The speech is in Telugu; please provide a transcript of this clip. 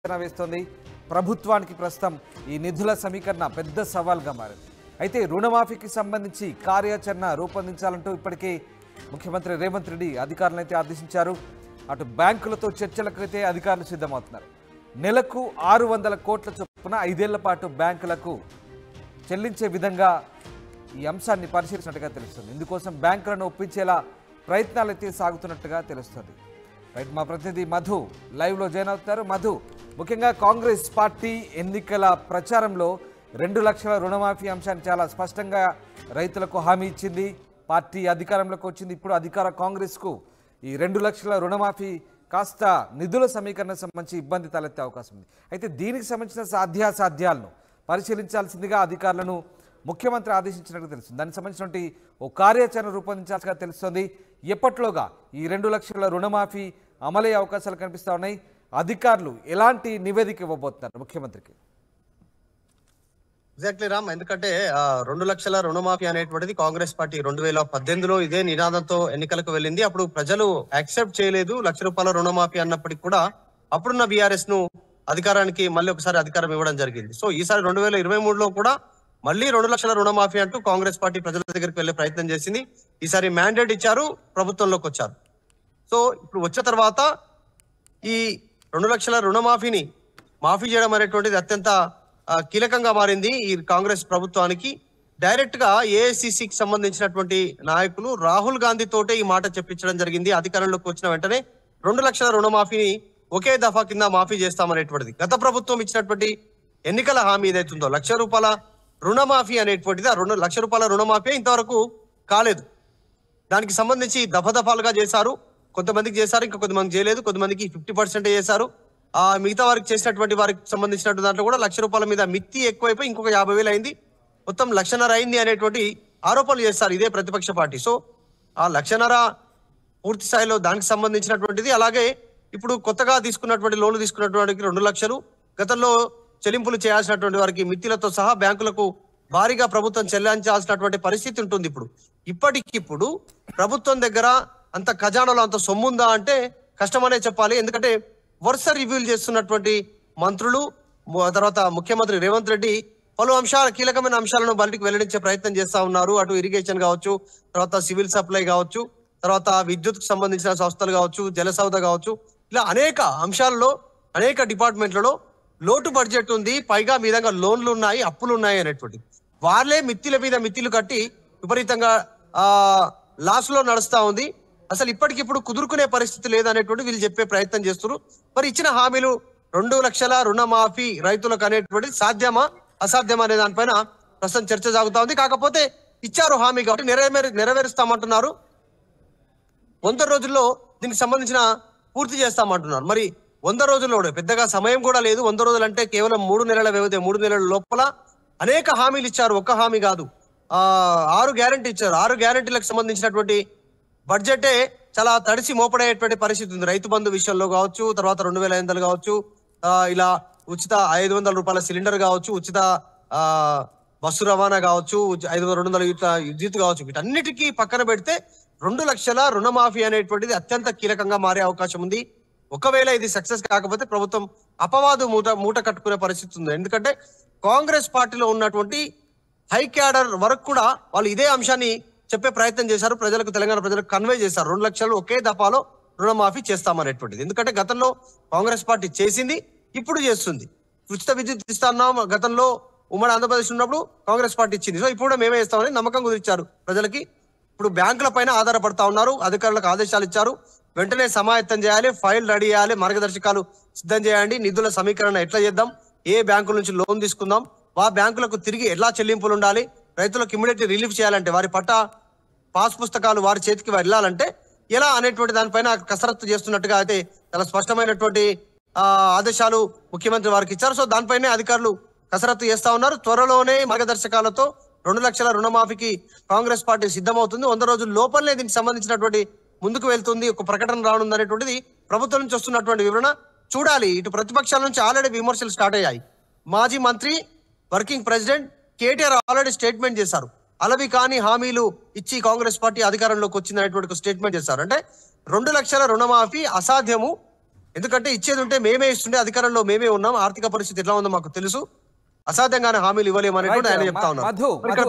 వేస్తోంది. ప్రభుత్వానికి ప్రస్తుతం ఈ నిధుల సమీకరణ పెద్ద సవాల్గా మారింది. అయితే రుణమాఫీకి సంబంధించి కార్యాచరణ రూపొందించాలంటూ ఇప్పటికే ముఖ్యమంత్రి రేవంత్ రెడ్డి అధికారులను అయితే ఆదేశించారు. అటు బ్యాంకులతో చర్చలకు అయితే అధికారులు సిద్ధమవుతున్నారు. నెలకు 600 కోట్ల చొప్పున 5 ఏళ్ల పాటు బ్యాంకులకు చెల్లించే విధంగా ఈ అంశాన్ని పరిశీలించినట్టుగా తెలుస్తుంది. ఇందుకోసం బ్యాంకులను ఒప్పించేలా ప్రయత్నాలు అయితే సాగుతున్నట్టుగా తెలుస్తుంది. రైట్, మా ప్రతినిధి మధు లైవ్లో జాయిన్ అవుతున్నారు. మధు, ముఖ్యంగా కాంగ్రెస్ పార్టీ ఎన్నికల ప్రచారంలో 2 లక్షల రుణమాఫీ అంశాన్ని చాలా స్పష్టంగా రైతులకు హామీ ఇచ్చింది. పార్టీ అధికారంలోకి వచ్చింది. ఇప్పుడు అధికార కాంగ్రెస్కు ఈ 2 లక్షల రుణమాఫీ కాస్త నిధుల సమీకరణ సంబంధించి ఇబ్బంది తలెత్తే అవకాశం ఉంది. అయితే దీనికి సంబంధించిన సాధ్యాసాధ్యాలను పరిశీలించాల్సిందిగా అధికారులను ముఖ్యమంత్రి ఆదేశించినట్టు తెలుస్తుంది. దానికి సంబంధించినటువంటి ఓ కార్యాచరణ రూపొందించాల్సిగా తెలుస్తోంది. ఎప్పట్లోగా ఈ 2 లక్షల రుణమాఫీ అమలయ్యే అవకాశాలు కనిపిస్తూ ఉన్నాయి. అధికారులు ఎలాంటి నివేదిక ఇవ్వబోతున్నారు ముఖ్యమంత్రికి? ఎగ్జాక్ట్లీ రామ్, ఎందుకంటే 2 లక్షల రుణమాఫీ అనేటువంటిది కాంగ్రెస్ పార్టీ 2018లో ఇదే నినాదంతో ఎన్నికలకు వెళ్ళింది. అప్పుడు ప్రజలు యాక్సెప్ట్ చేయలేదు. ₹1,00,000 రుణమాఫీ అన్నప్పటికీ కూడా అప్పుడున్న బీఆర్ఎస్ ను అధికారానికి మళ్ళీ ఒకసారి అధికారం ఇవ్వడం జరిగింది. సో ఈసారి 2023లో కూడా మళ్ళీ 2 లక్షల రుణమాఫీ అంటూ కాంగ్రెస్ పార్టీ ప్రజల దగ్గరికి వెళ్లే ప్రయత్నం చేసింది. ఈసారి మ్యాండేట్ ఇచ్చారు, ప్రభుత్వంలోకి వచ్చారు. సో ఇప్పుడు వచ్చిన తర్వాత ఈ 2 లక్షల రుణమాఫీని మాఫీ చేయడం అనేటువంటిది అత్యంత కీలకంగా మారింది ఈ కాంగ్రెస్ ప్రభుత్వానికి. డైరెక్ట్ గా ఏఐసిసికి సంబంధించినటువంటి నాయకులు రాహుల్ గాంధీ తోటే ఈ మాట చెప్పించడం జరిగింది. అధికారంలోకి వచ్చిన వెంటనే 2 లక్షల రుణమాఫీని ఒకే దఫా కింద మాఫీ చేస్తామనేటువంటిది గత ప్రభుత్వం ఇచ్చినటువంటి ఎన్నికల హామీ ఏదైతుందో ₹1,00,000 రుణమాఫీ అనేటువంటిది, ఆ ₹1,00,000 రుణమాఫీ ఇంతవరకు కాలేదు. దానికి సంబంధించి దఫాలుగా చేశారు. కొంతమందికి చేశారు, ఇంకా కొంతమందికి చేయలేదు. కొంతమందికి 50% చేశారు. ఆ మిగతా వారికి చేసినటువంటి వారికి సంబంధించినటువంటి దాంట్లో కూడా ₹1,00,000 మీద మిత్తి ఎక్కువైపోయి ఇంకొక 50,000 అయింది. మొత్తం 1,50,000 అయింది అనేటువంటి ఆరోపణలు చేస్తారు ఇదే ప్రతిపక్ష పార్టీ. సో ఆ 1,50,000 పూర్తి స్థాయిలో దానికి సంబంధించినటువంటిది. అలాగే ఇప్పుడు కొత్తగా తీసుకున్నటువంటి లోన్లు తీసుకున్నటువంటి 2 లక్షలు, గతంలో చెల్లింపులు చేయాల్సినటువంటి వారికి మిత్తిలతో సహా బ్యాంకులకు భారీగా ప్రభుత్వం చెల్లించాల్సినటువంటి పరిస్థితి ఉంటుంది. ఇప్పటికిప్పుడు ప్రభుత్వం దగ్గర అంత ఖజానాలో అంత సొమ్ముందా అంటే కష్టమనే చెప్పాలి. ఎందుకంటే వరుస రివ్యూలు చేస్తున్నటువంటి మంత్రులు, తర్వాత ముఖ్యమంత్రి రేవంత్ రెడ్డి పలు కీలకమైన అంశాలను బయటికి వెల్లడించే ప్రయత్నం చేస్తా ఉన్నారు. అటు ఇరిగేషన్ కావచ్చు, తర్వాత సివిల్ సప్లై కావచ్చు, తర్వాత విద్యుత్ సంబంధించిన సంస్థలు కావచ్చు, జలసౌధ కావచ్చు, ఇలా అనేక అంశాలలో అనేక డిపార్ట్మెంట్లలో లోటు బడ్జెట్ ఉంది. పైగా మీ విధంగా లోన్లు ఉన్నాయి, అప్పులు ఉన్నాయి అనేటువంటి వాళ్ళే మిత్తిల మీద మిత్తిలు కట్టి విపరీతంగా లాస్ లో నడుస్తా ఉంది. అసలు ఇప్పటికిప్పుడు కుదురుకునే పరిస్థితి లేదనేటువంటి వీళ్ళు చెప్పే ప్రయత్నం చేస్తున్నారు. మరి ఇచ్చిన హామీలు 2 లక్షల రుణమాఫీ రైతులకు అనేటువంటిది సాధ్యమా అసాధ్యమా అనే దానిపైన ప్రస్తుతం చర్చ సాగుతా ఉంది. కాకపోతే ఇచ్చారు హామీ కాబట్టి నెరవేరుస్తామంటున్నారు. 100 రోజుల్లో దీనికి సంబంధించిన పూర్తి చేస్తామంటున్నారు. మరి 100 రోజుల్లో పెద్దగా సమయం కూడా లేదు. 100 రోజులు అంటే కేవలం 3 నెలల వ్యవధి. 3 నెలల లోపల అనేక హామీలు ఇచ్చారు. ఒక్క హామీ కాదు, 6 గ్యారంటీ ఇచ్చారు. 6 గ్యారంటీలకు సంబంధించినటువంటి బడ్జెటే చాలా తడిసి మోపడేటువంటి పరిస్థితి ఉంది. రైతు బంధు విషయంలో కావచ్చు, తర్వాత 2,500 కావచ్చు, ఇలా ఉచిత ₹500 సిలిండర్ కావచ్చు, ఉచిత బస్సు రవాణా కావచ్చు, 200 విద్యుత్ కావచ్చు, వీటన్నిటికీ పక్కన పెడితే 2 లక్షల రుణమాఫీ అనేటువంటిది అత్యంత కీలకంగా మారే అవకాశం ఉంది. ఒకవేళ ఇది సక్సెస్ కాకపోతే ప్రభుత్వం అపవాదు మూట కట్టుకునే పరిస్థితి ఉంది. ఎందుకంటే కాంగ్రెస్ పార్టీలో ఉన్నటువంటి హై క్యాడర్ వరకు కూడా వాళ్ళు ఇదే అంశాన్ని చెప్పే ప్రయత్నం చేశారు. తెలంగాణ ప్రజలకు కన్వే చేశారు. 2 లక్షలు ఒకే దఫాలో రుణమాఫీ చేస్తామనేటువంటిది. ఎందుకంటే గతంలో కాంగ్రెస్ పార్టీ చేసింది, ఇప్పుడు చేస్తుంది. ఉచిత విద్యుత్ ఇస్తున్నాం, గతంలో ఉమ్మడి ఆంధ్రప్రదేశ్ ఉన్నప్పుడు కాంగ్రెస్ పార్టీ ఇచ్చింది. సో ఇప్పుడు మేమే ఇస్తామని నమ్మకం కుదిరిచ్చారు ప్రజలకి. ఇప్పుడు బ్యాంకుల పైన ఆధారపడతా ఉన్నారు. అధికారులకు ఆదేశాలు ఇచ్చారు. వెంటనే సమాయత్తం చేయాలి, ఫైల్ రెడీ చేయాలి, మార్గదర్శకాలు సిద్ధం చేయండి, నిధుల సమీకరణ ఎట్లా చేద్దాం, ఏ బ్యాంకుల నుంచి లోన్ తీసుకుందాం, ఆ బ్యాంకులకు తిరిగి ఎలా చెల్లింపులు ఉండాలి, రైతులకు ఇమ్మీడియట్ రిలీఫ్ చేయాలంటే వారి పాస్ పుస్తకాలు వారి చేతికి వెళ్ళాలంటే ఎలా అనేటువంటి దానిపైన కసరత్తు చేస్తున్నట్టుగా అయితే చాలా స్పష్టమైనటువంటి ఆదేశాలు ముఖ్యమంత్రి వారికి ఇచ్చారు. సో దానిపైనే అధికారులు కసరత్తు చేస్తా ఉన్నారు. త్వరలోనే మార్గదర్శకాలతో 2 లక్షల రుణమాఫీకి కాంగ్రెస్ పార్టీ సిద్ధమవుతుంది. 100 రోజుల లోపలనే దీనికి సంబంధించినటువంటి ముందుకు వెళ్తుంది, ఒక ప్రకటన రానుంది అనేటువంటిది ప్రభుత్వం నుంచి వస్తున్నటువంటి వివరణ. చూడాలి, ఇటు ప్రతిపక్షాల నుంచి ఆల్రెడీ విమర్శలు స్టార్ట్ అయ్యాయి. మాజీ మంత్రి, working president KTR already statement చేశారు. అలవి కాని హామీలు ఇచ్చి కాంగ్రెస్ పార్టీ అధికారంలోకి వచ్చిందనేటువంటి స్టేట్మెంట్ చేశారు. అంటే 2 లక్షల రుణమాఫీ అసాధ్యము, ఎందుకంటే ఇచ్చేది ఉంటే మేమే ఇస్తుండే, అధికారంలో మేమే ఉన్నాం, ఆర్థిక పరిస్థితి ఎట్లా ఉందో మాకు తెలుసు, అసాధ్యంగానే హామీలు ఇవ్వలేమనేటువంటి ఆయన చెప్తా ఉన్నారు. మధు మరి ఇక్కడ